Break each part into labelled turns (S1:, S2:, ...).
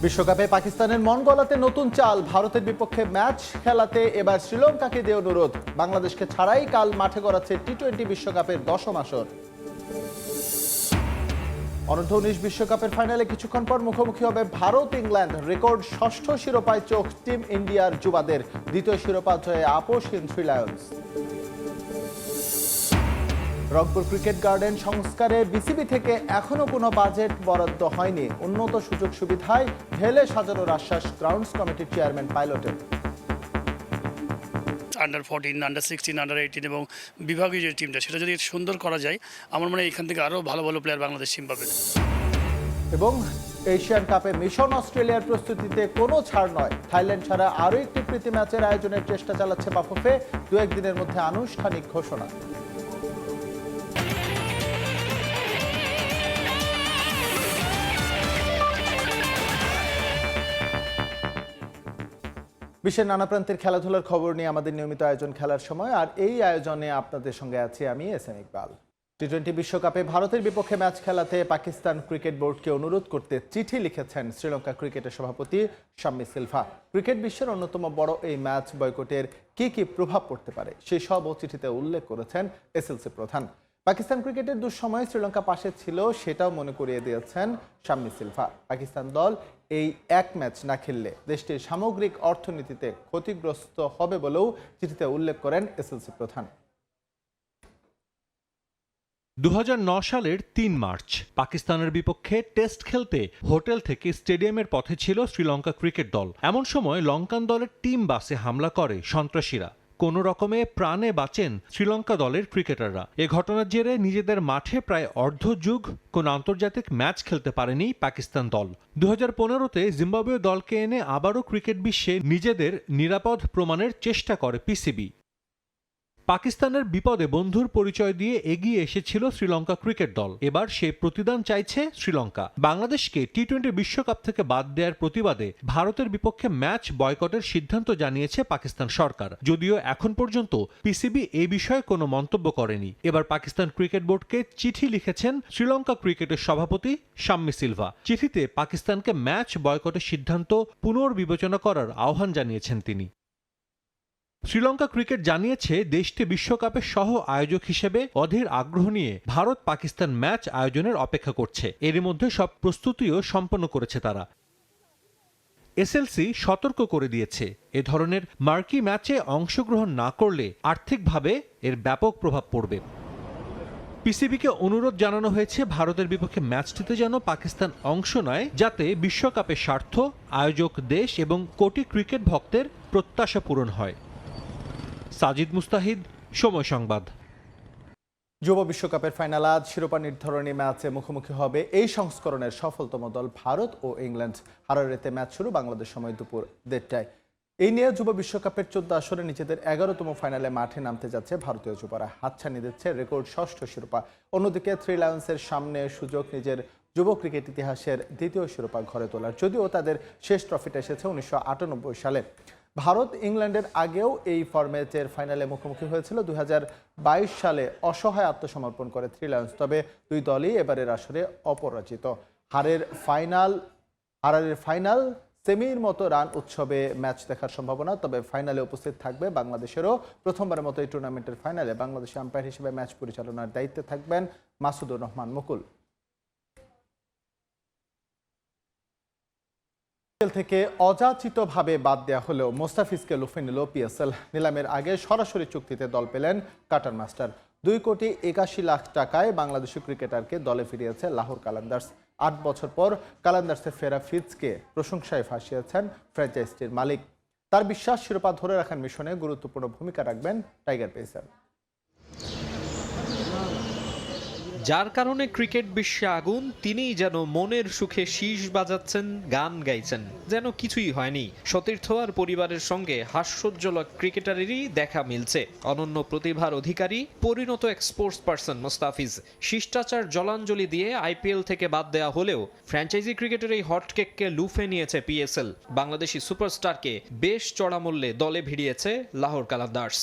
S1: বিশ্বকাপে পাকিস্তানের মন গলাতে নতুন চাল। ভারতের বিপক্ষে ম্যাচ খেলাতে এবার শ্রীলঙ্কাকে দিয়ে অনুরোধ। বাংলাদেশকে ছাড়াই কাল মাঠে গড়াচ্ছে টি-20 বিশ্বকাপের 10ম আসর। অনূর্ধ্ব-19 বিশ্বকাপের ফাইনালে কিছুক্ষণ পর মুখোমুখি হবে ভারত ইংল্যান্ড। রেকর্ড ষষ্ঠ শিরোপায় চোখ টিম ইন্ডিয়ার যুবাদের। দ্বিতীয় শিরোপা জয়ে আপোষহীন three lions. Rangpur cricket garden সংস্কারে বিসিবি থেকে এখনো কোনো বাজেট বরাদ্দ হয়নি। উন্নত সুযোগ সুবিধায় ঢেলে সাজানোর আশ্বাস গ্রাউন্ডস কমিটির চেয়ারম্যান পাইলটের।
S2: আন্ডার 14, আন্ডার 16, আন্ডার 18 এবং বিভাগীয় যে টিমটা সেটা যদি সুন্দর করা যায়, আমার মনে হয় এখান থেকে আরও ভালো ভালো প্লেয়ার বাংলাদেশ টিম পাবে।
S1: এবং এশিয়ান কাপে মিশন অস্ট্রেলিয়ার প্রস্তুতিতে কোনো ছাড় নয়। থাইল্যান্ড ছাড়া আরও একটি প্রীতি ম্যাচের আয়োজনের চেষ্টা চালাচ্ছে বাফুফে। 2-1 দিনের মধ্যে আনুষ্ঠানিক ঘোষণা। বিশ্বের নানা প্রান্তের খেলাধুলার খবর নিয়ে আমাদের নিয়মিত আয়োজন খেলার সময়, আর এই আয়োজনে আপনাদের সঙ্গে আছি আমি এস.এম. ইকবাল। টি-20 বিশ্বকাপে ভারতের বিপক্ষে ম্যাচ খেলাতে পাকিস্তান ক্রিকেট বোর্ডকে অনুরোধ করতে চিঠি লিখেছেন শ্রীলঙ্কা ক্রিকেটের সভাপতি শাম্মী সিলভা। ক্রিকেট বিশ্বের অন্যতম বড় এই ম্যাচ বয়কটের কি প্রভাব পড়তে পারে সেসবও চিঠিতে উল্লেখ করেছেন এসএলসি প্রধান। পাকিস্তান ক্রিকেটের দুঃসময়ে শ্রীলঙ্কা পাশে ছিল সেটাও মনে করিয়ে দিয়েছেন শাম্মী সিলভা। পাকিস্তান দল এই এক ম্যাচ না খেললে দেশটির সামগ্রিক অর্থনীতিতে ক্ষতিগ্রস্ত হবে বলেও চিঠিতে উল্লেখ করেন এসএলসি প্রধান।
S3: 2009 সালের 3 মার্চ পাকিস্তানের বিপক্ষে টেস্ট খেলতে হোটেল থেকে স্টেডিয়ামের পথে ছিল শ্রীলঙ্কা ক্রিকেট দল। এমন সময় লঙ্কান দলের টিম বাসে হামলা করে সন্ত্রাসীরা। কোনো রকমে প্রাণে বাঁচেন শ্রীলঙ্কা দলের ক্রিকেটাররা। এ ঘটনার জেরে নিজেদের মাঠে প্রায় অর্ধযুগ কোন আন্তর্জাতিক ম্যাচ খেলতে পারেনি পাকিস্তান দল। 2015-তে জিম্বাবুয়ে দলকে এনে আবারও ক্রিকেট বিশ্বে নিজেদের নিরাপদ প্রমাণের চেষ্টা করে পিসিবি। পাকিস্তানের বিপদে বন্ধুর পরিচয় দিয়ে এগিয়ে এসেছিল শ্রীলঙ্কা ক্রিকেট দল। এবার সে প্রতিদান চাইছে শ্রীলঙ্কা। বাংলাদেশকে টি-20 বিশ্বকাপ থেকে বাদ দেওয়ার প্রতিবাদে ভারতের বিপক্ষে ম্যাচ বয়কটের সিদ্ধান্ত জানিয়েছে পাকিস্তান সরকার। যদিও এখন পর্যন্ত পিসিবি এই বিষয়ে কোনো মন্তব্য করেনি। এবার পাকিস্তান ক্রিকেট বোর্ডকে চিঠি লিখেছেন শ্রীলঙ্কা ক্রিকেটের সভাপতি শাম্মী সিলভা। চিঠিতে পাকিস্তানকে ম্যাচ বয়কটের সিদ্ধান্ত পুনর্বিবেচনা করার আহ্বান জানিয়েছেন তিনি। শ্রীলঙ্কা ক্রিকেট জানিয়েছে দেশটি বিশ্বকাপের সহ আয়োজক হিসেবে অধীর আগ্রহ নিয়ে ভারত পাকিস্তান ম্যাচ আয়োজনের অপেক্ষা করছে। এরই মধ্যে সব প্রস্তুতিও সম্পন্ন করেছে তারা। এসএলসি সতর্ক করে দিয়েছে, এ ধরনের মার্কি ম্যাচে অংশগ্রহণ না করলে আর্থিকভাবে এর ব্যাপক প্রভাব পড়বে। পিসিবিকে অনুরোধ জানানো হয়েছে ভারতের বিপক্ষে ম্যাচটিতে যেন পাকিস্তান অংশ নেয়, যাতে বিশ্বকাপের স্বার্থ, আয়োজক দেশ এবং কোটি ক্রিকেট ভক্তের প্রত্যাশা পূরণ হয়। সাজিদ মুস্তাহিদ, সময় সংবাদ।
S1: যুব বিশ্বকাপের ফাইনাল আজ। শিরোপা নির্ধারণী ম্যাচে মুখোমুখি হবে এই সংস্করণের সফলতম দল ভারত ও ইংল্যান্ড। হারারেতে ম্যাচ শুরু বাংলাদেশ সময় দুপুর 1:30টায়। এই নিয়ে যুব বিশ্বকাপের 14 আসরে নিজেদের 11তম ফাইনালে মাঠে নামতে যাচ্ছে ভারতীয় যুবরা। হাতছানি দিচ্ছে রেকর্ড ষষ্ঠ শিরোপা। অন্যদিকে থ্রি লায়ন্সের সামনে সুযোগ নিজের যুব ক্রিকেট ইতিহাসের দ্বিতীয় শিরোপা ঘরে তোলার। যদিও তাদের শেষ ট্রফিটা এসেছে 1998 সালে। ভারত ইংল্যান্ডের আগেও এই ফরম্যাটের ফাইনালে মুখোমুখি হয়েছিল 2022 সালে। অসহায় আত্মসমর্পণ করে থ্রি লায়ন্স। তবে দুই দলই এবারের আসরে অপরাজিত। হারের ফাইনাল সেমির মতো রান উৎসবে ম্যাচ দেখার সম্ভাবনা। তবে ফাইনালে উপস্থিত থাকবে বাংলাদেশেরও। প্রথমবারের মতো এই টুর্নামেন্টের ফাইনালে বাংলাদেশি আম্পায়ার হিসেবে ম্যাচ পরিচালনার দায়িত্বে থাকবেন মাসুদুর রহমান মুকুল। থেকে অযাচিতভাবে বাদ দেওয়া হলেও মোস্তাফিজকে লুফে নিল পিএসএল। নিলামের আগে সরাসরি চুক্তিতে দল পেলেন কাটার মাস্টার। 2,81,00,000 টাকায় বাংলাদেশি ক্রিকেটারকে দলে ফিরিয়েছে লাহোর কালান্দার্স। 8 বছর পর কালান্দার্সে ফেরা ফিজকে প্রশংসায় ভাসিয়েছেন ফ্র্যাঞ্চাইজিটির মালিক। তার বিশ্বাস, শিরোপা ধরে রাখার মিশনে গুরুত্বপূর্ণ ভূমিকা রাখবেন টাইগার পেসার।
S4: যার কারণে ক্রিকেট বিশ্বে আগুন, তিনিই যেন মনের সুখে শীষ বাজাচ্ছেন, গান গাইছেন, যেন কিছুই হয়নি। সতীর্থ আর পরিবারের সঙ্গে হাস্যোজ্জ্বল ক্রিকেটারেরই দেখা মিলছে। অনন্য প্রতিভার অধিকারী, পরিণত এক স্পোর্টস পার্সন মোস্তাফিজ। শিষ্টাচার জলাঞ্জলি দিয়ে আইপিএল থেকে বাদ দেওয়া হলেও ফ্র্যাঞ্চাইজি ক্রিকেটের এই হটকেককে লুফে নিয়েছে পিএসএল। বাংলাদেশি সুপারস্টারকে বেশ চড়া মূল্যে দলে ভিড়িয়েছে লাহোর কালান্দার্স।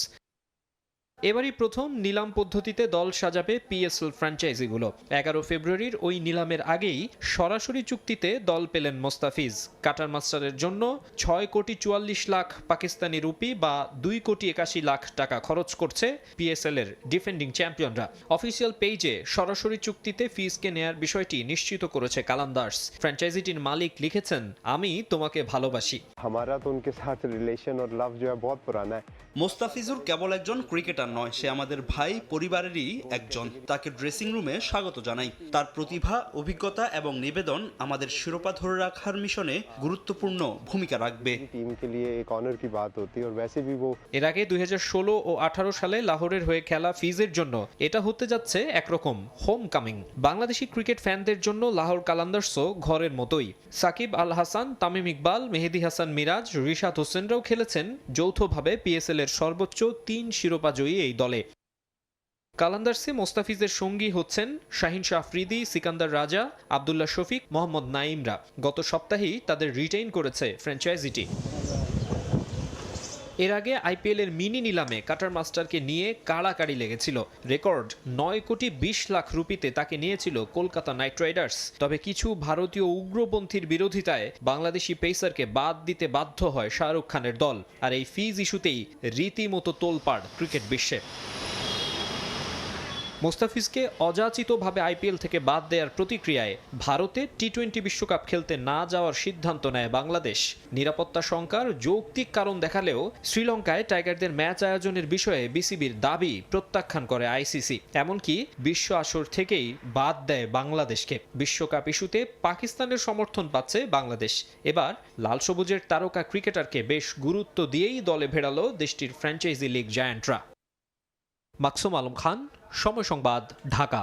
S4: এবারই প্রথম নিলাম পদ্ধতিতে দল সাজাবে পিএসএল ফ্র্যাঞ্চাইজিগুলো। 11 ফেব্রুয়ারির ওই নিলামের আগেই সরাসরি চুক্তিতে দল পেলেন মোস্তাফিজ। কাটার মাস্টারের জন্য 6,44 লাখ পাকিস্তানি রুপি বা 2,81 লাখ টাকা খরচ করছে পিএসএল এর ডিফেন্ডিং চ্যাম্পিয়নরা। অফিসিয়াল পেজে সরাসরি চুক্তিতে ফিজকে নেয়ার বিষয়টি নিশ্চিত করেছে কালান্দার্স। ফ্র্যাঞ্চাইজিটির মালিক লিখেছেন, আমি তোমাকে ভালোবাসি।
S5: हमारा तो उनके साथ रिलेशन और लव जो है बहुत पुराना है।
S6: মোস্তাফিজুর কেবল একজন ক্রিকেটার নয়, সে আমাদের ভাই, পরিবারেরই একজন। তাকে ড্রেসিং রুমে স্বাগত জানাই। তার প্রতিভা, অভিজ্ঞতা এবং নিবেদন আমাদের শিরোপা ধরে রাখার মিশনে গুরুত্বপূর্ণ ভূমিকা রাখবে।
S5: टीम के लिए एक ऑनर की बात होती है और वैसे भी वो
S4: এর আগে 2016 ও 18 সালে লাহোরের হয়ে খেলা ফিজের জন্য এটা হতে যাচ্ছে একরকম হোম কামিং। বাংলাদেশি ক্রিকেট ফ্যানদের জন্য লাহোর কালান্দার্সও ঘরের মতোই। সাকিব আল হাসান, তামিম ইকবাল, মেহেদী হাসান মিরাজ, রিশাদ হোসেনরাও খেলেছেন যৌথভাবে পিএসএল এর সর্বোচ্চ 3 শিরোপা জয়ী এই দলে। কালান্দার্সে মোস্তাফিজের সঙ্গী হচ্ছেন শাহিন শাহ আফ্রিদি, সিকান্দার রাজা, আব্দুল্লাহ শফিক, মোহাম্মদ নাইমরা। গত সপ্তাহেই তাদের রিটেইন করেছে ফ্র্যাঞ্চাইজিটি। এর আগে আইপিএল এর মিনি নিলামে কাটার মাস্টারকে নিয়ে কাড়াকাড়ি লেগেছিল। রেকর্ড 9,20 লাখ রুপিতে তাকে নিয়েছিল কলকাতা নাইট রাইডার্স। তবে কিছু ভারতীয় উগ্রপন্থীর বিরোধিতায় বাংলাদেশি পেসারকে বাদ দিতে বাধ্য হয় শাহরুখ খানের দল। আর এই ফিজ ইস্যুতেই রীতিমতো তোলপাড় ক্রিকেট বিশ্বে। মোস্তাফিজকে অযাচিতভাবে আইপিএল থেকে বাদ দেওয়ার প্রতিক্রিয়ায় ভারতে টি-20 বিশ্বকাপ খেলতে না যাওয়ার সিদ্ধান্ত নেয় বাংলাদেশ। নিরাপত্তা শঙ্কার যৌক্তিক কারণ দেখালেও শ্রীলঙ্কায় টাইগারদের ম্যাচ আয়োজনের বিষয়ে বিসিবির দাবি প্রত্যাখ্যান করে আইসিসি। এমনকি বিশ্ব আসর থেকেই বাদ দেয় বাংলাদেশকে। বিশ্বকাপ ইস্যুতে পাকিস্তানের সমর্থন পাচ্ছে বাংলাদেশ। এবার লাল সবুজের তারকা ক্রিকেটারকে বেশ গুরুত্ব দিয়েই দলে ভেড়ালো দেশটির ফ্র্যাঞ্চাইজি লিগ জায়ান্টরা। মাকসুম আলম খান, সময় সংবাদ, ঢাকা।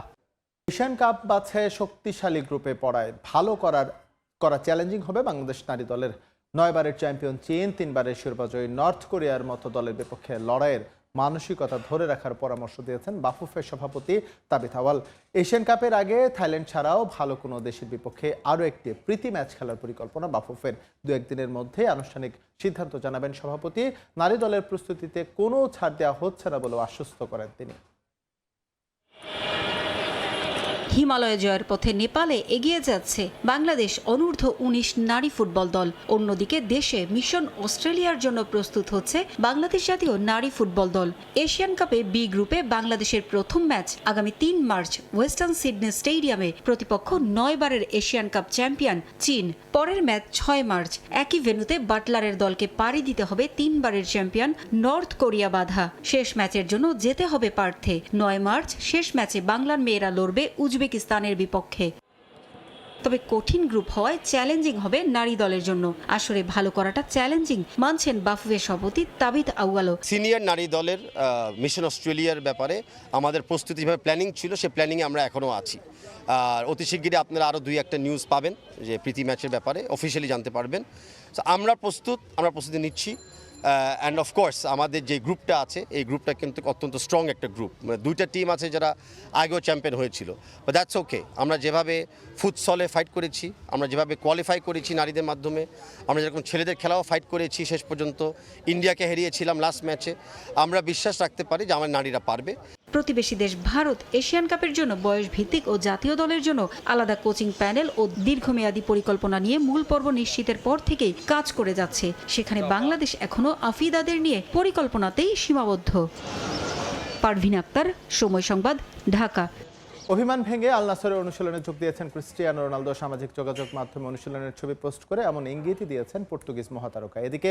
S1: এশিয়ান কাপ বাছাইয়ে শক্তিশালী গ্রুপে পড়ায় ভালো করা চ্যালেঞ্জিং হবে বাংলাদেশ নারী দলের। 9 বারের চ্যাম্পিয়ন চীন, 3 বারের শিরোপাজয়ী নর্থ কোরিয়ার মতো দলের বিপক্ষে লড়াইয়ের মানসিকতা ধরে রাখার পরামর্শ দিয়েছেন বাফুফের সভাপতি তাবিথ আউয়াল। এশিয়ান কাপের আগে থাইল্যান্ড ছাড়াও ভালো কোনো দেশের বিপক্ষে আরও একটি প্রীতি ম্যাচ খেলার পরিকল্পনা বাফুফের। 2-1 দিনের মধ্যে আনুষ্ঠানিক সিদ্ধান্ত জানাবেন সভাপতি। নারী দলের প্রস্তুতিতে কোনো ছাড় দেওয়া হচ্ছে না বলেও আশ্বস্ত করেন তিনি।
S7: হিমালয় জয়ের পথে নেপালে এগিয়ে যাচ্ছে বাংলাদেশ অনূর্ধ্ব-19 নারী ফুটবল দল। অন্যদিকে দেশে মিশন অস্ট্রেলিয়ার জন্য প্রস্তুত হচ্ছে বাংলাদেশ জাতীয় নারী ফুটবল দল। এশিয়ান কাপে বি গ্রুপে বাংলাদেশের প্রথম ম্যাচ আগামী 3 মার্চ ওয়েস্টার্ন সিডনি স্টেডিয়ামে। প্রতিপক্ষ 9 বারের এশিয়ান কাপ চ্যাম্পিয়ন চীন। পরের ম্যাচ 6 মার্চ একই ভেন্যুতে বাটলারের দলকে পাড়ি দিতে হবে 3 বারের চ্যাম্পিয়ন নর্থ কোরিয়া বাধা। শেষ ম্যাচের জন্য যেতে হবে পার্থে। 9 মার্চ শেষ ম্যাচে বাংলার মেয়েরা লড়বে উজবেকিস্তানের বিপক্ষে। তবে কঠিন গ্রুপ হওয়ায় চ্যালেঞ্জিং হবে নারী দলের জন্য। আসলে ভালো করাটা চ্যালেঞ্জিং মানছেন বাফুফের সভাপতি তাবিথ আউয়াল।
S8: সিনিয়র নারী দলের মিশন অস্ট্রেলিয়ার ব্যাপারে আমাদের প্রস্তুতি যেভাবে প্ল্যানিং ছিল, সেই প্ল্যানিংয়ে আমরা এখনও আছি। আর অতি শিগগিরই আপনারা আরও 2-1টা নিউজ পাবেন যে প্রীতি ম্যাচের ব্যাপারে অফিসিয়ালি জানতে পারবেন। তো আমরা প্রস্তুতি নিচ্ছি। অ্যান্ড অফকোর্স আমাদের যে গ্রুপটা আছে এই গ্রুপটা কিন্তু অত্যন্ত স্ট্রং একটা গ্রুপ। মানে 2টা টিম আছে যারা আগেও চ্যাম্পিয়ন হয়েছিল। But that's okay. আমরা যেভাবে ফুটসলে ফাইট করেছি, আমরা যেভাবে কোয়ালিফাই করেছি নারীদের মাধ্যমে, আমরা যেরকম ছেলেদের খেলাও ফাইট করেছি, শেষ পর্যন্ত ইন্ডিয়াকে হারিয়েছিলাম লাস্ট ম্যাচে, আমরা বিশ্বাস রাখতে পারি যে আমার নারীরা পারবে।
S7: প্রতিবেশী দেশ ভারত এশিয়ান কাপের জন্য বয়স ভিত্তিক ও জাতীয় দলের জন্য আলাদা কোচিং প্যানেল ও দীর্ঘমেয়াদী পরিকল্পনা নিয়ে মূল পর্ব নিশ্চিতের পর থেকেই কাজ করে যাচ্ছে। সেখানে বাংলাদেশ এখনো আফিদাদের নিয়ে পরিকল্পনাতেই সীমাবদ্ধ। পারভিন আক্তার, সময় সংবাদ, ঢাকা।
S1: অভিমান ভেঙে আল নাসরের অনুশীলনে যোগ দিয়েছেন ক্রিস্টিয়ানো রোনালদো। সামাজিক যোগাযোগ মাধ্যমে অনুশীলনের ছবি পোস্ট করে এমন ইঙ্গিতই দিয়েছেন পর্তুগিজ মহাতারকা। এদিকে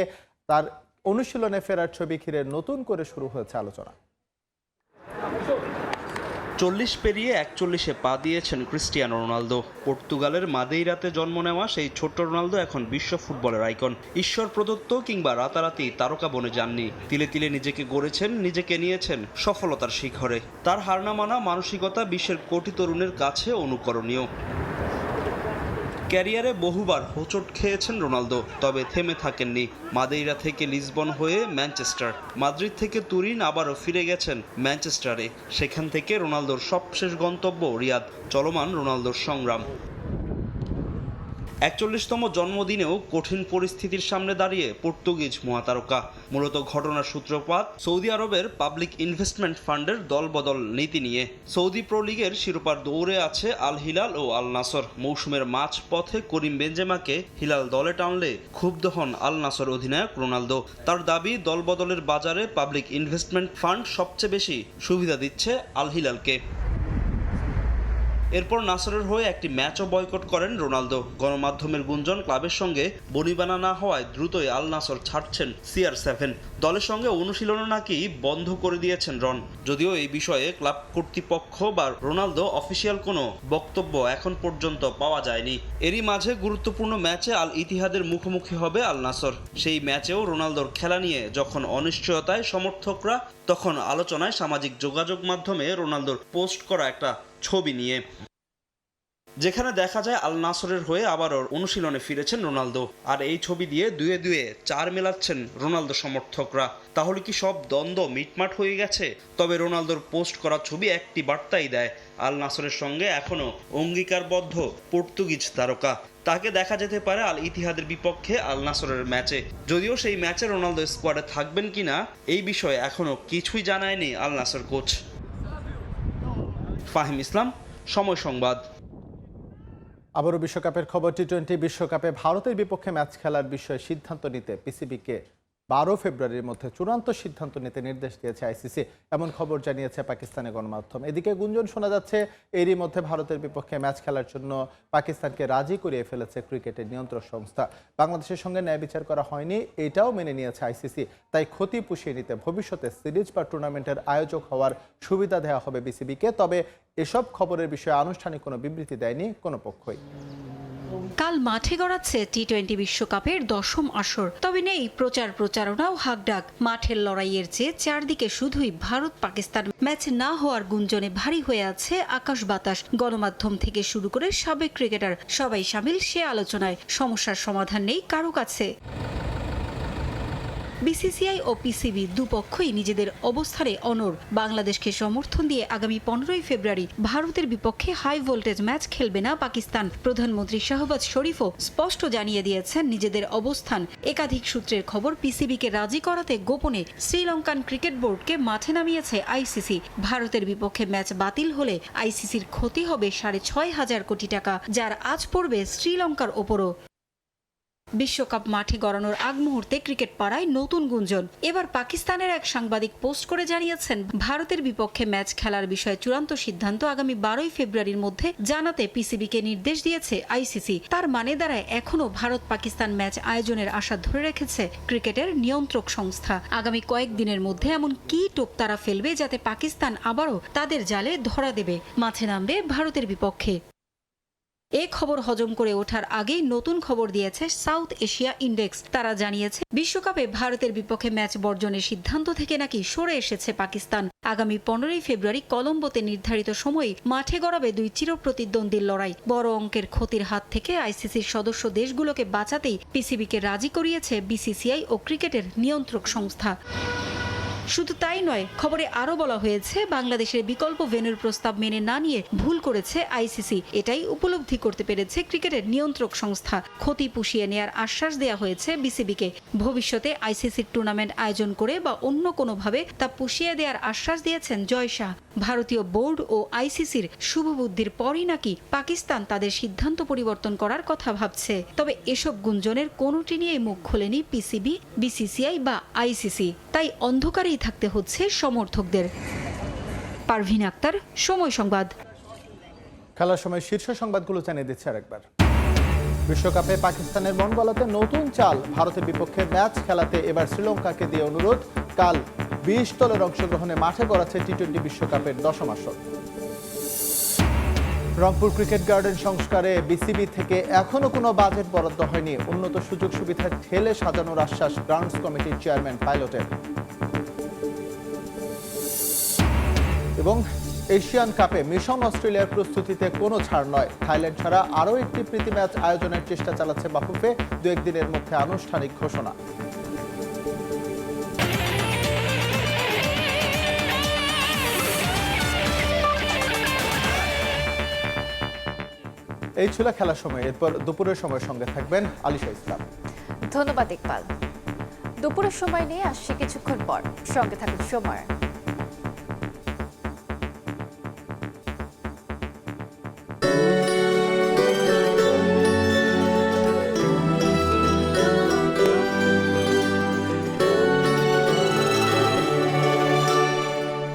S1: তার অনুশীলনে ফেরার ছবি ঘিরে নতুন করে শুরু হয়েছে আলোচনা।
S6: 40 পেরিয়ে 41-এ পা দিয়েছেন ক্রিস্টিয়ানো রোনালদো। পর্তুগালের মাদেইরাতে জন্ম নেওয়া সেই ছোট্ট রোনালদো এখন বিশ্ব ফুটবলের আইকন। ঈশ্বর প্রদত্ত কিংবা রাতারাতি তারকা বনে যাননি। তিলে তিলে নিজেকে গড়েছেন, নিজেকে নিয়েছেন সফলতার শিখরে। তার হার না মানা মানসিকতা বিশ্বের কোটি তরুণের কাছে অনুকরণীয়। ক্যারিয়ারে বহুবার হোঁচট খেয়েছেন রোনালদো, তবে থেমে থাকেননি। মাদেইরা থেকে লিসবন হয়ে ম্যানচেস্টার, মাদ্রিদ থেকে তুরিন, আবারও ফিরে গেছেন ম্যানচেস্টারে। সেখান থেকে রোনালদোর সবশেষ গন্তব্য রিয়াদ। চলমান রোনালদোর সংগ্রাম। 41তম জন্মদিনেও কঠিন পরিস্থিতির সামনে দাঁড়িয়ে পর্তুগিজ মহাতারকা। মূলত ঘটনার সূত্রপাত সৌদি আরবের পাবলিক ইনভেস্টমেন্ট ফান্ডের দলবদল নীতি নিয়ে। সৌদি প্রো লিগের শিরোপার দৌড়ে আছে আল হিলাল ও আল নাসর। মৌসুমের মাঝপথে করিম বেনজেমাকে হিলাল দলে টানলে ক্ষুব্ধ হন আল নাসর অধিনায়ক রোনালদো। তার দাবি, দলবদলের বাজারে পাবলিক ইনভেস্টমেন্ট ফান্ড সবচেয়ে বেশি সুবিধা দিচ্ছে আল হিলালকে। এরপর নাসরের হয়ে একটি ম্যাচও বয়কট করেন রোনালদো। গণমাধ্যমের গুঞ্জন, ক্লাবের সঙ্গে বনিবানা না হওয়ায় দ্রুতই আল নাসর ছাড়ছেন CR7। দলের সঙ্গে অনুশীলনও নাকি বন্ধ করে দিয়েছেন রন। যদিও এই বিষয়ে ক্লাব কর্তৃপক্ষ বা রোনালদো অফিসিয়াল কোনো বক্তব্য এখন পর্যন্ত পাওয়া যায়নি। এরই মাঝে গুরুত্বপূর্ণ ম্যাচে আল ইতিহাদের মুখোমুখি হবে আল নাসর। সেই ম্যাচেও রোনালদোর খেলা নিয়ে যখন অনিশ্চয়তায় সমর্থকরা, তখন আলোচনায় সামাজিক যোগাযোগ মাধ্যমে রোনালদোর পোস্ট করা একটা ছবি নিয়ে, যেখানে দেখা যায় আল নাসরের হয়ে আবারও অনুশীলনে ফিরেছেন রোনালদো। আর এই ছবি দিয়ে দুয়ে দুয়ে 4 মেলাচ্ছেন রোনালদো সমর্থকরা। তাহলে কি সব দ্বন্দ্ব মিটমাট হয়ে গেছে? তবে রোনালদোর পোস্ট করা ছবি একটি বার্তাই দেয়, আল নাসরের সঙ্গে এখনও অঙ্গীকারবদ্ধ পর্তুগিজ তারকা। তাকে দেখা যেতে পারে আল ইতিহাদের বিপক্ষে আল নাসরের ম্যাচে। যদিও সেই ম্যাচে রোনালদো স্কোয়াডে থাকবেন কিনা এই বিষয়ে এখনও কিছুই জানায়নি আল নাসর কোচ। ফাহিম ইসলাম, সময় সংবাদ।
S1: আবারও বিশ্বকাপের খবর। টি-20 বিশ্বকাপে ভারতের বিপক্ষে ম্যাচ খেলার বিষয়ে সিদ্ধান্ত নিতে পিসিবিকে 12 ফেব্রুয়ারির মধ্যে চূড়ান্ত সিদ্ধান্ত নিতে নির্দেশ দিয়েছে আইসিসি, এমন খবর জানিয়েছে পাকিস্তানের গণমাধ্যম। এদিকে গুঞ্জন শোনা যাচ্ছে এরই মধ্যে ভারতের বিপক্ষে ম্যাচ খেলার জন্য পাকিস্তানকে রাজি করিয়ে ফেলেছে ক্রিকেটের নিয়ন্ত্রক সংস্থা। বাংলাদেশের সঙ্গে ন্যায় বিচার করা হয়নি, এটাও মেনে নিয়েছে আইসিসি। তাই ক্ষতি পুষিয়ে নিতে ভবিষ্যতে সিরিজ বা টুর্নামেন্টের আয়োজক হওয়ার সুবিধা দেওয়া হবে বিসিবিকে। তবে এসব খবরের বিষয়ে আনুষ্ঠানিক কোনো বিবৃতি দেয়নি কোনো পক্ষই।
S7: কাল মাঠে গড়াচ্ছে টি-20 বিশ্বকাপের 10ম আসর। তবে নেই প্রচার প্রচারণা ও হাকডাক। মাঠের লড়াইয়ের চেয়ে চারদিকে শুধুই ভারত পাকিস্তান ম্যাচ না হওয়ার গুঞ্জনে ভারী হয়ে আছে আকাশ বাতাস। গণমাধ্যম থেকে শুরু করে সাবেক ক্রিকেটার সবাই সামিল সে আলোচনায়। সমস্যার সমাধান নেই কারো কাছে। বিসিসিআই ও পিসিবি দুপক্ষই নিজেদের অবস্থানে অনড়। বাংলাদেশকে সমর্থন দিয়ে আগামী 15 ফেব্রুয়ারি ভারতের বিপক্ষে হাই ভোল্টেজ ম্যাচ খেলবে না পাকিস্তান। প্রধানমন্ত্রী শাহবাজ শরীফও স্পষ্ট জানিয়ে দিয়েছেন নিজেদের অবস্থান। একাধিক সূত্রের খবর, পিসিবিকে রাজি করাতে গোপনে শ্রীলঙ্কান ক্রিকেট বোর্ডকে মাঠে নামিয়েছে আইসিসি। ভারতের বিপক্ষে ম্যাচ বাতিল হলে আইসিসির ক্ষতি হবে 6,500 কোটি টাকা, যার আজ পড়বে শ্রীলঙ্কার ওপরও। বিশ্বকাপ মাঠে গড়ানোর আগ মুহূর্তে ক্রিকেট পাড়ায় নতুন গুঞ্জন। এবার পাকিস্তানের এক সাংবাদিক পোস্ট করে জানিয়েছেন, ভারতের বিপক্ষে ম্যাচ খেলার বিষয়ে চূড়ান্ত সিদ্ধান্ত আগামী 12 ফেব্রুয়ারির মধ্যে জানাতে পিসিবিকে নির্দেশ দিয়েছে আইসিসি। তার মানে দাঁড়ায় এখনও ভারত পাকিস্তান ম্যাচ আয়োজনের আশা ধরে রেখেছে ক্রিকেটের নিয়ন্ত্রক সংস্থা। আগামী কয়েকদিনের মধ্যে এমন কি টোপ তারা ফেলবে যাতে পাকিস্তান আবারও তাদের জালে ধরা দেবে, মাঠে নামবে ভারতের বিপক্ষে। এ খবর হজম করে ওঠার আগেই নতুন খবর দিয়েছে সাউথ এশিয়া ইন্ডেক্স। তারা জানিয়েছে, বিশ্বকাপে ভারতের বিপক্ষে ম্যাচ বর্জনের সিদ্ধান্ত থেকে নাকি সরে এসেছে পাকিস্তান। আগামী 15 ফেব্রুয়ারি কলম্বোতে নির্ধারিত সময়ে মাঠে গড়াবে দুই চিরপ্রতিদ্বন্দ্বীর লড়াই। বড় অঙ্কের ক্ষতির হাত থেকে আইসিসির সদস্য দেশগুলোকে বাঁচাতেই পিসিবিকে রাজি করিয়েছে বিসিসিআই ও ক্রিকেটের নিয়ন্ত্রক সংস্থা। শুধু তাই নয়, খবরে আরো বলা হয়েছে, বাংলাদেশের বিকল্প ভেন্যুর প্রস্তাব মেনে না নিয়ে ভুল করেছে আইসিসি। এটাই উপলব্ধি করতে পেরেছে ক্রিকেটের নিয়ন্ত্রক সংস্থা। ক্ষতি পুষিয়ে নেয়ার আশ্বাস দেওয়া হয়েছে বিসিবিকে। ভবিষ্যতে আইসিসির টুর্নামেন্ট আয়োজন করে বা অন্য কোনোভাবে তা পুষিয়ে দেওয়ার আশ্বাস দিয়েছেন জয় শাহ। ভারতীয় বোর্ড ও আইসিসির শুভবুদ্ধির পরই নাকি পাকিস্তান তাদের সিদ্ধান্ত পরিবর্তন করার কথা ভাবছে। তবে এসব গুঞ্জনের কোনোটি নিয়ে মুখ খোলেনি পিসিবি, বিসিসিআই বা আইসিসি। তাই অন্ধকারেই থাকতে হচ্ছে সমর্থকদের। পারভিন আক্তার, সময় সংবাদ।
S1: খেলার সময় শীর্ষ সংবাদগুলো জানিয়ে দিচ্ছে আরেকবার। বিশ্বকাপে পাকিস্তানের মন গলাতে নতুন চাল। ভারতের বিপক্ষে ম্যাচ খেলাতে এবার শ্রীলঙ্কাকে দিয়ে অনুরোধ। কাল 20 দলের অংশগ্রহণে মাঠে গড়াচ্ছে টি-20 বিশ্বকাপের 10ম আসর। রংপুর ক্রিকেট গার্ডেন সংস্কারে বিসিবি থেকে এখনো কোনো বাজেট বরাদ্দ হয়নি। উন্নত সুযোগ সুবিধা ঠেলে সাজানোর আশ্বাস গ্রাউন্ডস কমিটির চেয়ারম্যান পাইলটের। এবং এশিয়ান কাপে মিশন অস্ট্রেলিয়ার প্রস্তুতিতে কোনো ছাড় নয়। থাইল্যান্ড ছাড়া আরও একটি প্রীতি ম্যাচ আয়োজনের চেষ্টা চালাচ্ছে বাফুফে। 2-1 দিনের মধ্যে আনুষ্ঠানিক ঘোষণা। এই ছিল খেলার সময়। এরপর দুপুরের সময়ের সঙ্গে থাকবেন আলিশা ইসলাম।
S9: ধন্যবাদ ইকবাল। দুপুরের সময় নিয়ে আসছি কিছুক্ষণ পর, সঙ্গে থাকুন সময়।